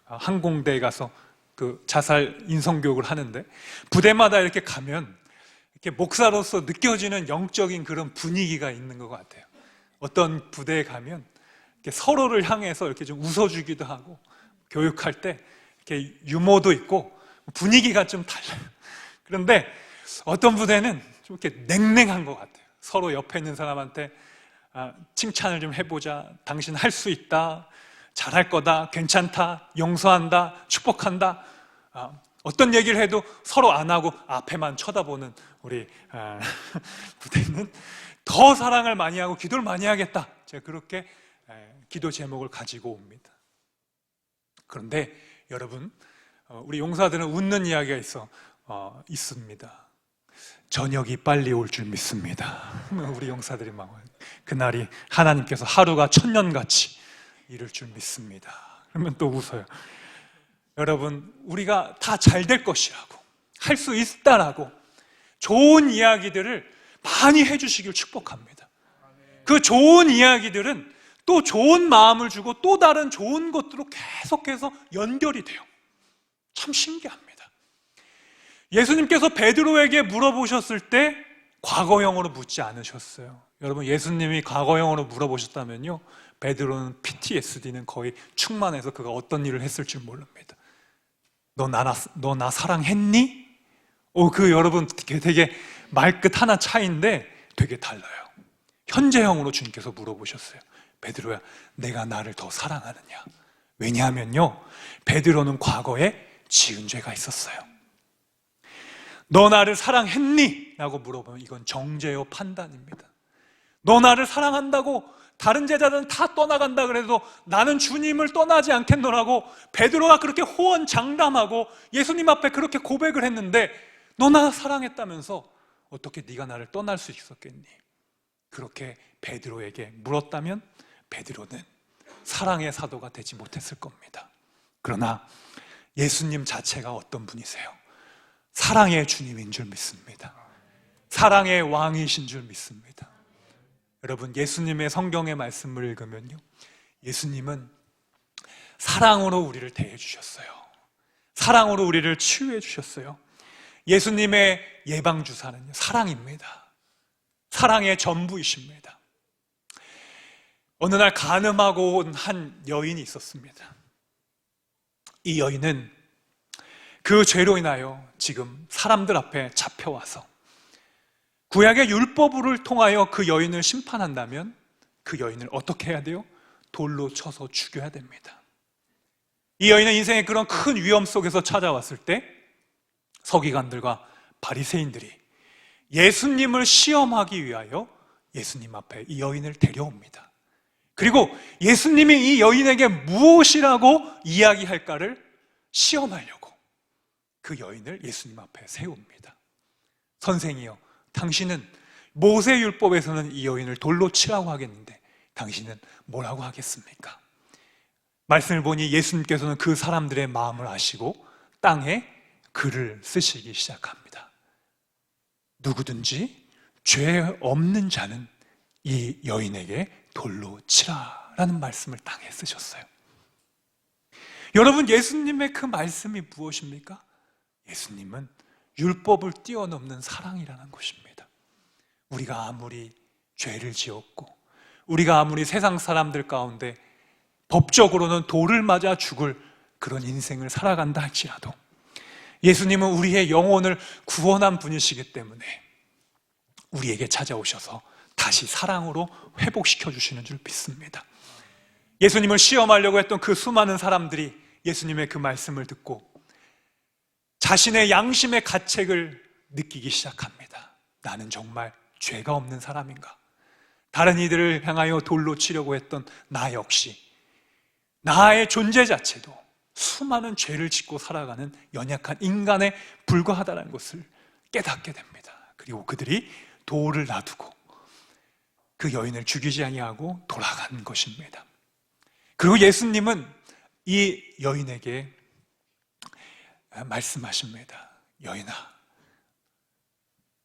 항공대에 가서 그 자살 인성교육을 하는데 부대마다 이렇게 가면 이렇게 목사로서 느껴지는 영적인 그런 분위기가 있는 것 같아요. 어떤 부대에 가면 이렇게 서로를 향해서 이렇게 좀 웃어주기도 하고 교육할 때 이렇게 유머도 있고 분위기가 좀 달라요. 그런데 어떤 부대는 좀 이렇게 냉랭한 것 같아요. 서로 옆에 있는 사람한테 칭찬을 좀 해보자. 당신 할 수 있다. 잘할 거다. 괜찮다. 용서한다. 축복한다. 어떤 얘기를 해도 서로 안 하고 앞에만 쳐다보는 우리 부대는 더 사랑을 많이 하고 기도를 많이 하겠다. 제가 그렇게 기도 제목을 가지고 옵니다. 그런데 여러분, 우리 용사들은 웃는 이야기가 있습니다. 저녁이 빨리 올 줄 믿습니다. 우리 용사들이 막 그날이 하나님께서 하루가 천년같이 이룰 줄 믿습니다. 그러면 또 웃어요. 여러분, 우리가 다 잘 될 것이라고, 할 수 있다라고 좋은 이야기들을 많이 해주시길 축복합니다. 그 좋은 이야기들은 또 좋은 마음을 주고 또 다른 좋은 것들로 계속해서 연결이 돼요. 참 신기합니다. 예수님께서 베드로에게 물어보셨을 때 과거형으로 묻지 않으셨어요. 여러분, 예수님이 과거형으로 물어보셨다면요, 베드로는 PTSD는 거의 충만해서 그가 어떤 일을 했을 줄 모릅니다. 너 나 사랑했니? 여러분 되게 말끝 하나 차이인데 되게 달라요. 현재형으로 주님께서 물어보셨어요. 베드로야, 내가 나를 더 사랑하느냐? 왜냐하면요, 베드로는 과거에 지은 죄가 있었어요. 너 나를 사랑했니? 라고 물어보면 이건 정죄요 판단입니다. 너 나를 사랑한다고 다른 제자들은 다 떠나간다 그래도 나는 주님을 떠나지 않겠노라고 베드로가 그렇게 호언장담하고 예수님 앞에 그렇게 고백을 했는데 너 나 사랑했다면서 어떻게 네가 나를 떠날 수 있었겠니? 그렇게 베드로에게 물었다면 베드로는 사랑의 사도가 되지 못했을 겁니다. 그러나 예수님 자체가 어떤 분이세요? 사랑의 주님인 줄 믿습니다. 사랑의 왕이신 줄 믿습니다. 여러분, 예수님의 성경의 말씀을 읽으면요, 예수님은 사랑으로 우리를 대해 주셨어요. 사랑으로 우리를 치유해 주셨어요. 예수님의 예방주사는요, 사랑입니다. 사랑의 전부이십니다. 어느 날 간음하고 온 한 여인이 있었습니다. 이 여인은 그 죄로 인하여 지금 사람들 앞에 잡혀와서 구약의 율법을 통하여 그 여인을 심판한다면 그 여인을 어떻게 해야 돼요? 돌로 쳐서 죽여야 됩니다. 이 여인은 인생의 그런 큰 위험 속에서 찾아왔을 때 서기관들과 바리새인들이 예수님을 시험하기 위하여 예수님 앞에 이 여인을 데려옵니다. 그리고 예수님이 이 여인에게 무엇이라고 이야기할까를 시험하려고 그 여인을 예수님 앞에 세웁니다. 선생이여, 당신은 모세율법에서는 이 여인을 돌로 치라고 하겠는데 당신은 뭐라고 하겠습니까? 말씀을 보니 예수님께서는 그 사람들의 마음을 아시고 땅에 글을 쓰시기 시작합니다. 누구든지 죄 없는 자는 이 여인에게 돌로 치라라는 말씀을 땅에 쓰셨어요. 여러분, 예수님의 그 말씀이 무엇입니까? 예수님은 율법을 뛰어넘는 사랑이라는 것입니다. 우리가 아무리 죄를 지었고 우리가 아무리 세상 사람들 가운데 법적으로는 돌을 맞아 죽을 그런 인생을 살아간다 할지라도 예수님은 우리의 영혼을 구원한 분이시기 때문에 우리에게 찾아오셔서 다시 사랑으로 회복시켜 주시는 줄 믿습니다. 예수님을 시험하려고 했던 그 수많은 사람들이 예수님의 그 말씀을 듣고 자신의 양심의 가책을 느끼기 시작합니다. 나는 정말 죄가 없는 사람인가? 다른 이들을 향하여 돌로 치려고 했던 나 역시 나의 존재 자체도 수많은 죄를 짓고 살아가는 연약한 인간에 불과하다는 것을 깨닫게 됩니다. 그리고 그들이 돌을 놔두고 그 여인을 죽이지 아니하고 돌아간 것입니다. 그리고 예수님은 이 여인에게 말씀하십니다. 여인아,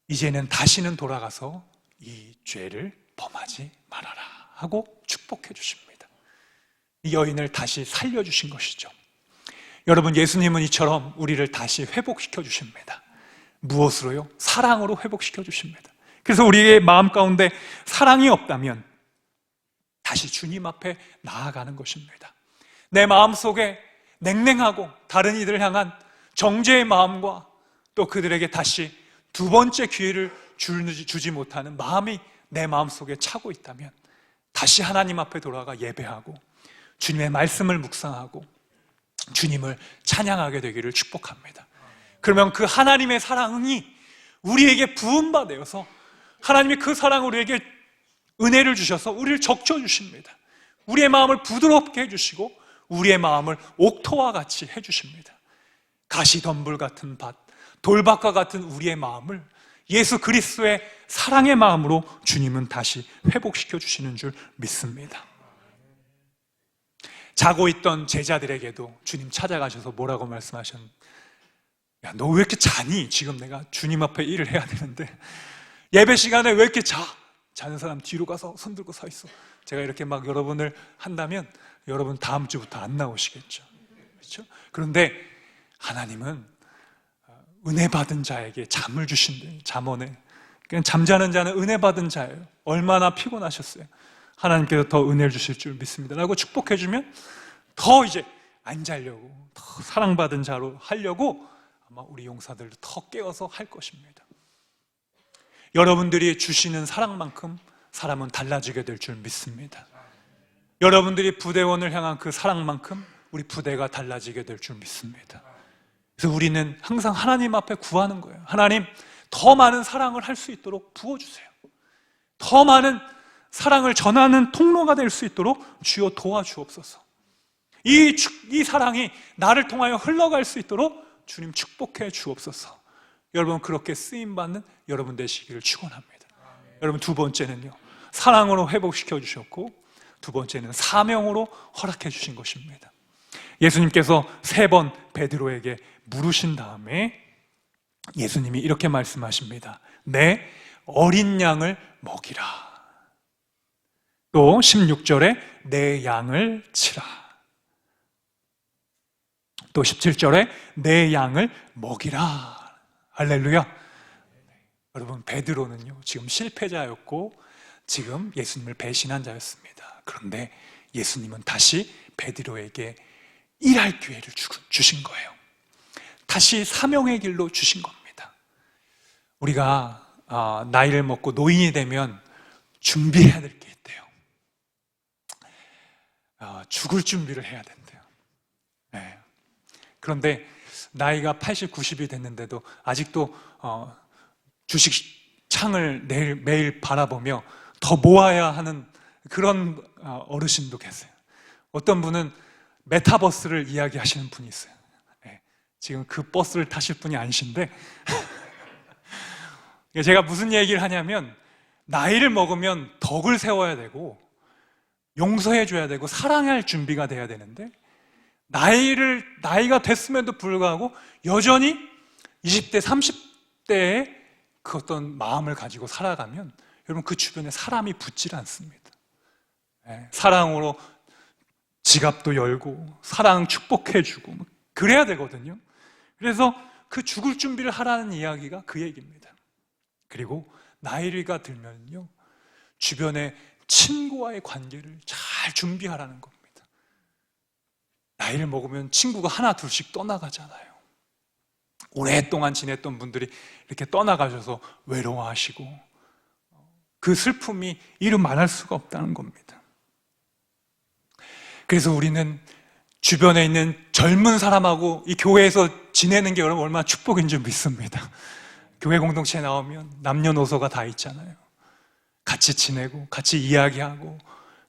이제는 다시는 돌아가서 이 죄를 범하지 말아라 하고 축복해 주십니다. 이 여인을 다시 살려주신 것이죠. 여러분, 예수님은 이처럼 우리를 다시 회복시켜 주십니다. 무엇으로요? 사랑으로 회복시켜 주십니다. 그래서 우리의 마음 가운데 사랑이 없다면 다시 주님 앞에 나아가는 것입니다. 내 마음 속에 냉랭하고 다른 이들을 향한 정죄의 마음과 또 그들에게 다시 두 번째 기회를 주지 못하는 마음이 내 마음 속에 차고 있다면 다시 하나님 앞에 돌아가 예배하고 주님의 말씀을 묵상하고 주님을 찬양하게 되기를 축복합니다. 그러면 그 하나님의 사랑이 우리에게 부음받아서 하나님이 그 사랑을 우리에게 은혜를 주셔서 우리를 적셔주십니다. 우리의 마음을 부드럽게 해주시고 우리의 마음을 옥토와 같이 해주십니다. 가시덤불 같은 밭, 돌밭과 같은 우리의 마음을 예수 그리스도의 사랑의 마음으로 주님은 다시 회복시켜 주시는 줄 믿습니다. 자고 있던 제자들에게도 주님 찾아가셔서 뭐라고 말씀하셨는지, 야, 너 왜 이렇게 자니? 지금 내가 주님 앞에 일을 해야 되는데 예배 시간에 왜 이렇게 자는 사람 뒤로 가서 손 들고 서 있어. 제가 이렇게 막 여러분을 한다면 여러분 다음 주부터 안 나오시겠죠. 그렇죠? 그런데 하나님은 은혜 받은 자에게 잠을 주신대요. 잠언에. 그냥 잠자는 자는 은혜 받은 자예요. 얼마나 피곤하셨어요. 하나님께서 더 은혜를 주실 줄 믿습니다 라고 축복해주면 더 이제 안 자려고, 더 사랑받은 자로 하려고 아마 우리 용사들도 더 깨어서 할 것입니다. 여러분들이 주시는 사랑만큼 사람은 달라지게 될 줄 믿습니다. 여러분들이 부대원을 향한 그 사랑만큼 우리 부대가 달라지게 될 줄 믿습니다. 그래서 우리는 항상 하나님 앞에 구하는 거예요. 하나님, 더 많은 사랑을 할 수 있도록 부어주세요. 더 많은 사랑을 전하는 통로가 될 수 있도록 주여 도와주옵소서. 이 사랑이 나를 통하여 흘러갈 수 있도록 주님 축복해 주옵소서. 여러분, 그렇게 쓰임받는 여러분 되시기를 축원합니다. 여러분, 두 번째는요, 사랑으로 회복시켜 주셨고, 두 번째는 사명으로 허락해 주신 것입니다. 예수님께서 3번 베드로에게 물으신 다음에 예수님이 이렇게 말씀하십니다. 내 어린 양을 먹이라. 또 16절에 내 양을 치라. 또 17절에 내 양을 먹이라. 할렐루야. 여러분, 베드로는요, 지금 실패자였고 지금 예수님을 배신한 자였습니다. 그런데 예수님은 다시 베드로에게 일할 기회를 주신 거예요. 다시 사명의 길로 주신 겁니다. 우리가 나이를 먹고 노인이 되면 준비해야 될 게 있대요. 죽을 준비를 해야 된대요. 네. 그런데 나이가 80, 90이 됐는데도 아직도 주식창을 매일 바라보며 더 모아야 하는 그런 어르신도 계세요. 어떤 분은 메타버스를 이야기하시는 분이 있어요. 네. 지금 그 버스를 타실 분이 아니신데 제가 무슨 얘기를 하냐면, 나이를 먹으면 덕을 세워야 되고 용서해 줘야 되고 사랑할 준비가 돼야 되는데, 나이가 됐음에도 불구하고 여전히 20대, 30대의 그 어떤 마음을 가지고 살아가면 여러분, 그 주변에 사람이 붙질 않습니다. 사랑으로 지갑도 열고 사랑 축복해주고 그래야 되거든요. 그래서 그 죽을 준비를 하라는 이야기가 그 얘기입니다. 그리고 나이가 들면요, 주변의 친구와의 관계를 잘 준비하라는 겁니다. 나이를 먹으면 친구가 하나 둘씩 떠나가잖아요. 오랫동안 지냈던 분들이 이렇게 떠나가셔서 외로워하시고 그 슬픔이 이루 말할 수가 없다는 겁니다. 그래서 우리는 주변에 있는 젊은 사람하고 이 교회에서 지내는 게 여러분 얼마나 축복인 줄 믿습니다. 교회 공동체에 나오면 남녀노소가 다 있잖아요. 같이 지내고 같이 이야기하고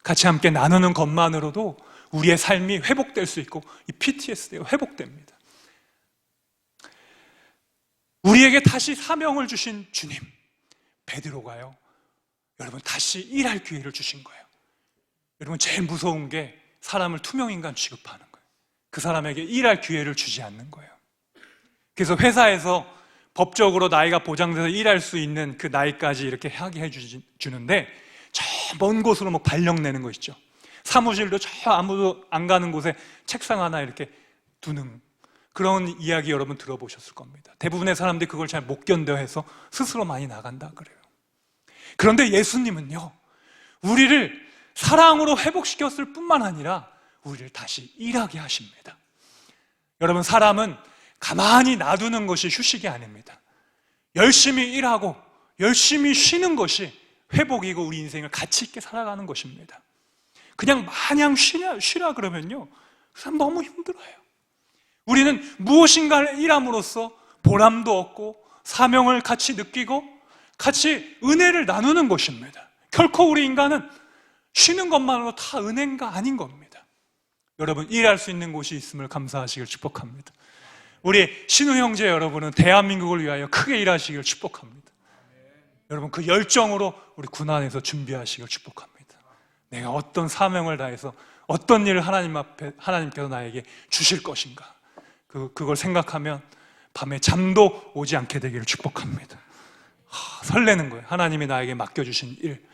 같이 함께 나누는 것만으로도 우리의 삶이 회복될 수 있고 이 PTSD가 회복됩니다. 우리에게 다시 사명을 주신 주님, 베드로가요, 여러분 다시 일할 기회를 주신 거예요. 여러분, 제일 무서운 게 사람을 투명인간 취급하는 거예요. 그 사람에게 일할 기회를 주지 않는 거예요. 그래서 회사에서 법적으로 나이가 보장돼서 일할 수 있는 그 나이까지 이렇게 하게 해주는데, 저 먼 곳으로 뭐 발령 내는 거 있죠. 사무실도 저 아무도 안 가는 곳에 책상 하나 이렇게 두는 그런 이야기 여러분 들어보셨을 겁니다. 대부분의 사람들이 그걸 잘 못 견뎌해서 스스로 많이 나간다 그래요. 그런데 예수님은요, 우리를 사랑으로 회복시켰을 뿐만 아니라 우리를 다시 일하게 하십니다. 여러분, 사람은 가만히 놔두는 것이 휴식이 아닙니다. 열심히 일하고 열심히 쉬는 것이 회복이고 우리 인생을 가치 있게 살아가는 것입니다. 그냥 마냥 쉬라 그러면요, 그 사람 너무 힘들어요. 우리는 무엇인가를 일함으로써 보람도 얻고 사명을 같이 느끼고 같이 은혜를 나누는 것입니다. 결코 우리 인간은 쉬는 것만으로 다 은혜가 아닌 겁니다. 여러분, 일할 수 있는 곳이 있음을 감사하시길 축복합니다. 우리 신우 형제 여러분은 대한민국을 위하여 크게 일하시길 축복합니다. 여러분, 그 열정으로 우리 군안에서 준비하시길 축복합니다. 내가 어떤 사명을 다해서 어떤 일을 하나님께서 나에게 주실 것인가, 그걸 생각하면 밤에 잠도 오지 않게 되기를 축복합니다. 설레는 거예요. 하나님이 나에게 맡겨주신 일,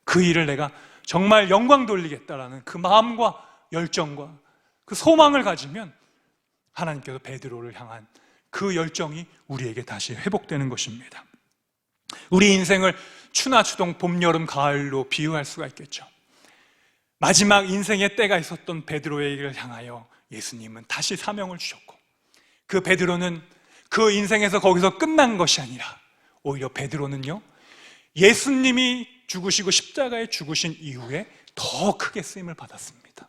그 일을 내가 정말 영광 돌리겠다라는 그 마음과 열정과 그 소망을 가지면 하나님께서 베드로를 향한 그 열정이 우리에게 다시 회복되는 것입니다. 우리 인생을 추나 추동 봄, 여름, 가을로 비유할 수가 있겠죠. 마지막 인생의 때가 있었던 베드로에게 향하여 예수님은 다시 사명을 주셨고, 그 베드로는 그 인생에서 거기서 끝난 것이 아니라 오히려 베드로는요, 예수님이 죽으시고 십자가에 죽으신 이후에 더 크게 쓰임을 받았습니다.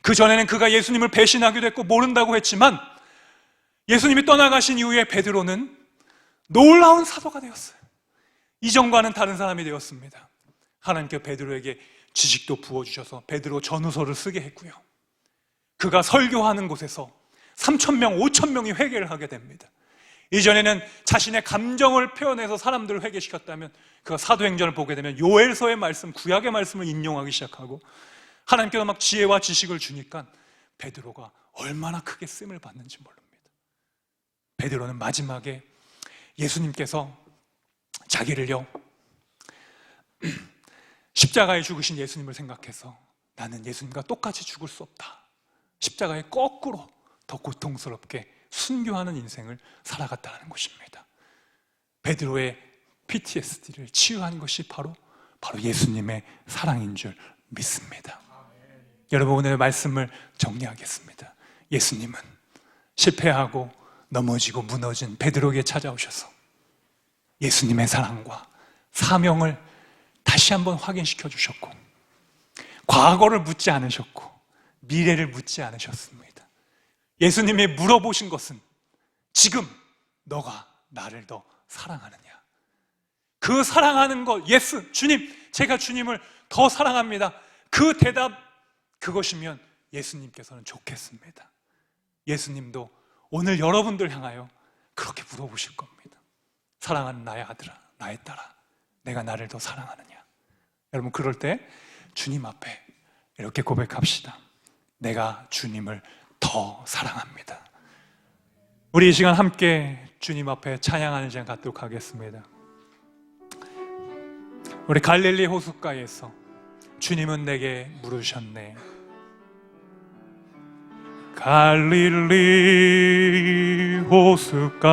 그 전에는 그가 예수님을 배신하기도 했고 모른다고 했지만 예수님이 떠나가신 이후에 베드로는 놀라운 사도가 되었어요. 이전과는 다른 사람이 되었습니다. 하나님께서 베드로에게 지식도 부어주셔서 베드로 전후서를 쓰게 했고요. 그가 설교하는 곳에서 3,000명, 5,000명이 회개를 하게 됩니다. 이전에는 자신의 감정을 표현해서 사람들을 회개시켰다면 그가 사도행전을 보게 되면 요엘서의 말씀, 구약의 말씀을 인용하기 시작하고 하나님께서 막 지혜와 지식을 주니까 베드로가 얼마나 크게 쓰임을 받는지 모릅니다. 베드로는 마지막에 예수님께서 자기를요 십자가에 죽으신 예수님을 생각해서 나는 예수님과 똑같이 죽을 수 없다, 십자가에 거꾸로 더 고통스럽게 순교하는 인생을 살아갔다는 것입니다. 베드로의 PTSD를 치유한 것이 바로 예수님의 사랑인 줄 믿습니다. 여러분, 오늘 말씀을 정리하겠습니다. 예수님은 실패하고 넘어지고 무너진 베드로에게 찾아오셔서 예수님의 사랑과 사명을 다시 한번 확인시켜 주셨고, 과거를 묻지 않으셨고 미래를 묻지 않으셨습니다. 예수님이 물어보신 것은 지금 너가 나를 더 사랑하느냐? 그 사랑하는 것, 예수, 주님, 제가 주님을 더 사랑합니다. 그 대답, 그것이면 예수님께서는 좋겠습니다. 예수님도 오늘 여러분들 향하여 그렇게 물어보실 겁니다. 사랑하는 나의 아들아, 나의 딸아, 내가 나를 더 사랑하느냐? 여러분, 그럴 때 주님 앞에 이렇게 고백합시다. 내가 주님을 더 사랑합니다. 우리 이 시간 함께 주님 앞에 찬양하는 시간 갖도록 하겠습니다. 우리 갈릴리 호숫가에서 주님은 내게 물으셨네. 갈릴리 호숫가에서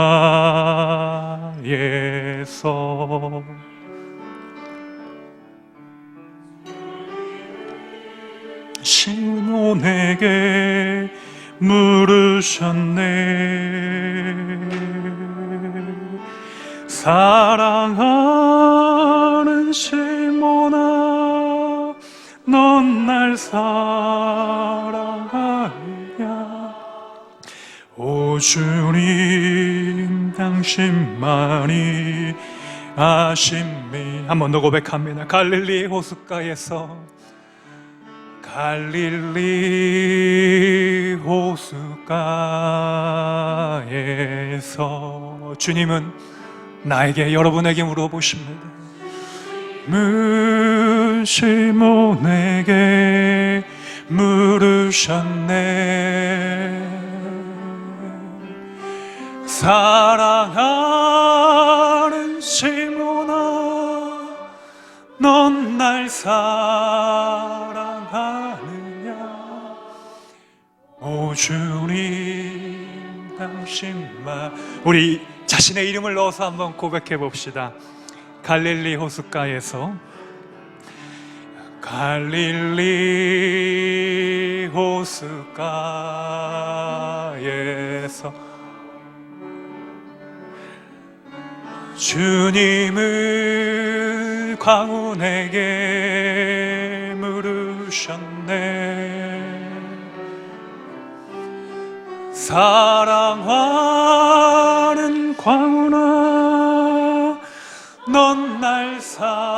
시몬에게 물으셨네. 사랑하는 시몬아, 넌 날 사랑하느냐? 오 주님, 당신만이 아심이. 한 번 더 고백합니다. 갈릴리 호숫가에서, 갈릴리 호숫가에서 주님은 나에게, 여러분에게 물어보십니다. 시몬에게 물으셨네. 사랑하는 시몬아, 넌 날 사랑하느냐? 오 주님, 당신만. 우리 자신의 이름을 넣어서 한번 고백해 봅시다. 갈릴리 호숫가에서, 갈릴리 호숫가에서 주님을 광운에게 물으셨네. 사랑하는 광운아, 넌 날 사랑하느냐?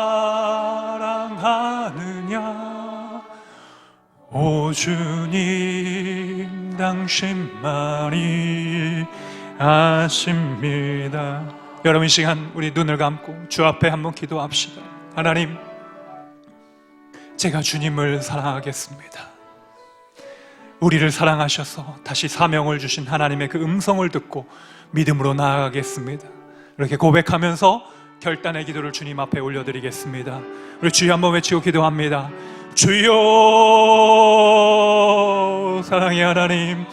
오 주님, 당신만이 아십니다. 여러분, 이 시간 우리 눈을 감고 주 앞에 한번 기도합시다. 하나님, 제가 주님을 사랑하겠습니다. 우리를 사랑하셔서 다시 사명을 주신 하나님의 그 음성을 듣고 믿음으로 나아가겠습니다. 이렇게 고백하면서 결단의 기도를 주님 앞에 올려드리겠습니다. 우리 주여 한번 외치고 기도합니다. 주여, 사랑의 하나님,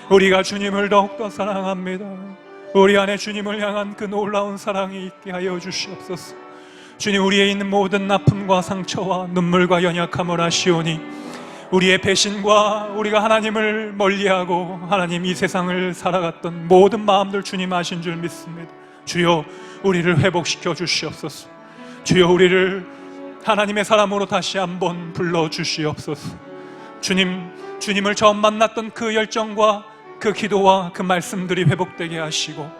우리가 주님을 더욱더 사랑합니다. 우리 안에 주님을 향한 그 놀라운 사랑이 있게 하여 주시옵소서. 주님, 우리에 있는 모든 아픔과 상처와 눈물과 연약함을 아시오니 우리의 배신과 우리가 하나님을 멀리하고 하나님 이 세상을 살아갔던 모든 마음들 주님 아신 줄 믿습니다. 주여, 우리를 회복시켜 주시옵소서. 주여, 우리를 하나님의 사람으로 다시 한번 불러 주시옵소서. 주님을 처음 만났던 그 열정과 그 기도와 그 말씀들이 회복되게 하시고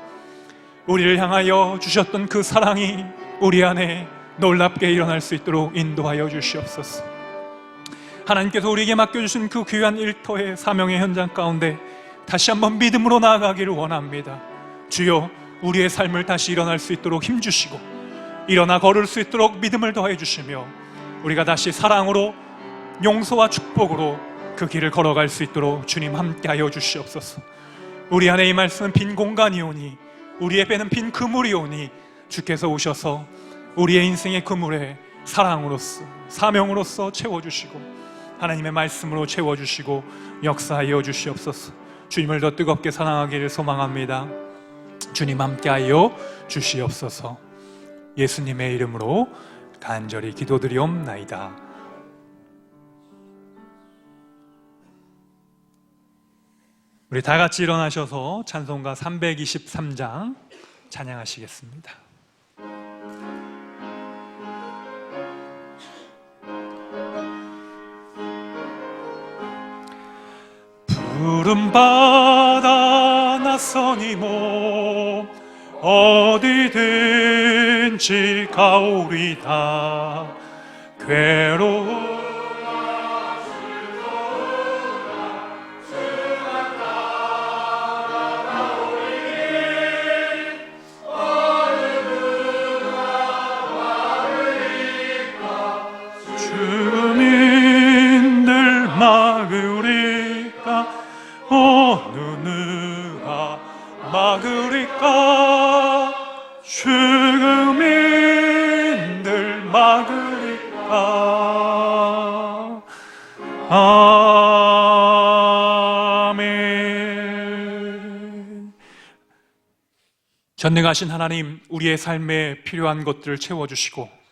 우리를 향하여 주셨던 그 사랑이 우리 안에 놀랍게 일어날 수 있도록 인도하여 주시옵소서. 하나님께서 우리에게 맡겨주신 그 귀한 일터의 사명의 현장 가운데 다시 한번 믿음으로 나아가기를 원합니다. 주여, 우리의 삶을 다시 일어날 수 있도록 힘주시고 일어나 걸을 수 있도록 믿음을 더해 주시며 우리가 다시 사랑으로 용서와 축복으로 그 길을 걸어갈 수 있도록 주님 함께하여 주시옵소서. 우리 안에 이 말씀은 빈 공간이오니 우리의 배는 빈 그물이오니 주께서 오셔서 우리의 인생의 그물에 사랑으로서 사명으로서 채워주시고 하나님의 말씀으로 채워주시고 역사하여 주시옵소서. 주님을 더 뜨겁게 사랑하기를 소망합니다. 주님 함께하여 주시옵소서. 예수님의 이름으로 간절히 기도드리옵나이다. 우리 다 같이 일어나셔서 찬송가 323장 찬양하시겠습니다. 푸른 바다 낯선 이몸 어디든지 가오리다. 괴로운 주민들 막으리까 어느 누가 막으리까 주민들 막으리까. 아멘. 전능하신 하나님, 우리의 삶에 필요한 것들을 채워주시고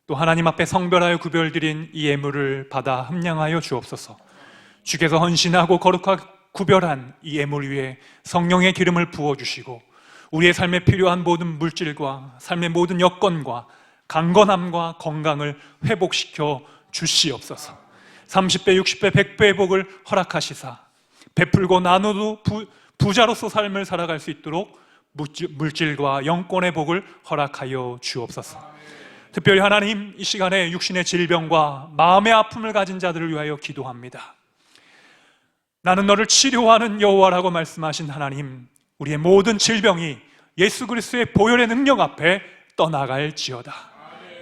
또 하나님 앞에 성별하여 구별드린 이 예물을 받아 함량하여 주옵소서. 주께서 헌신하고 거룩하고 구별한 이 예물 위에 성령의 기름을 부어주시고 우리의 삶에 필요한 모든 물질과 삶의 모든 여건과 강건함과 건강을 회복시켜 주시옵소서. 30배, 60배, 100배의 복을 허락하시사 베풀고 나누도 부자로서 삶을 살아갈 수 있도록 물질과 영권의 복을 허락하여 주옵소서. 특별히 하나님, 이 시간에 육신의 질병과 마음의 아픔을 가진 자들을 위하여 기도합니다. 나는 너를 치료하는 여호와라고 말씀하신 하나님, 우리의 모든 질병이 예수 그리스도의 보혈의 능력 앞에 떠나갈지어다.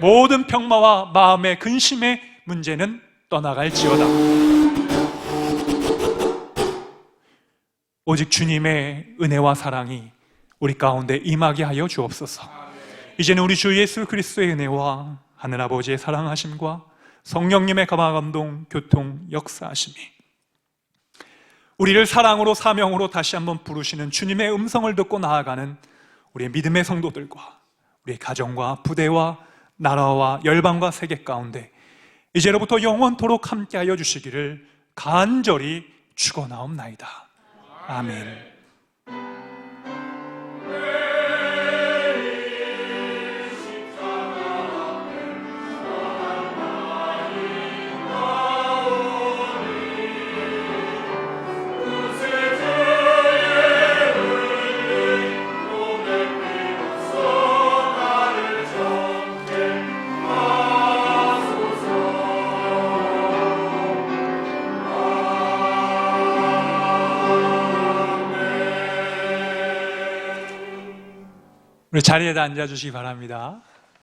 모든 평마와 마음의 근심의 문제는 떠나갈지어다. 오직 주님의 은혜와 사랑이 우리 가운데 임하게 하여 주옵소서. 이제는 우리 주 예수 그리스도의 은혜와 하늘아버지의 사랑하심과 성령님의 감화감동, 교통, 역사하심이 우리를 사랑으로 사명으로 다시 한번 부르시는 주님의 음성을 듣고 나아가는 우리의 믿음의 성도들과 우리의 가정과 부대와 나라와 열방과 세계 가운데 이제로부터 영원토록 함께하여 주시기를 간절히 축원하옵나이다. 아멘. 우리 자리에다 앉아주시기 바랍니다.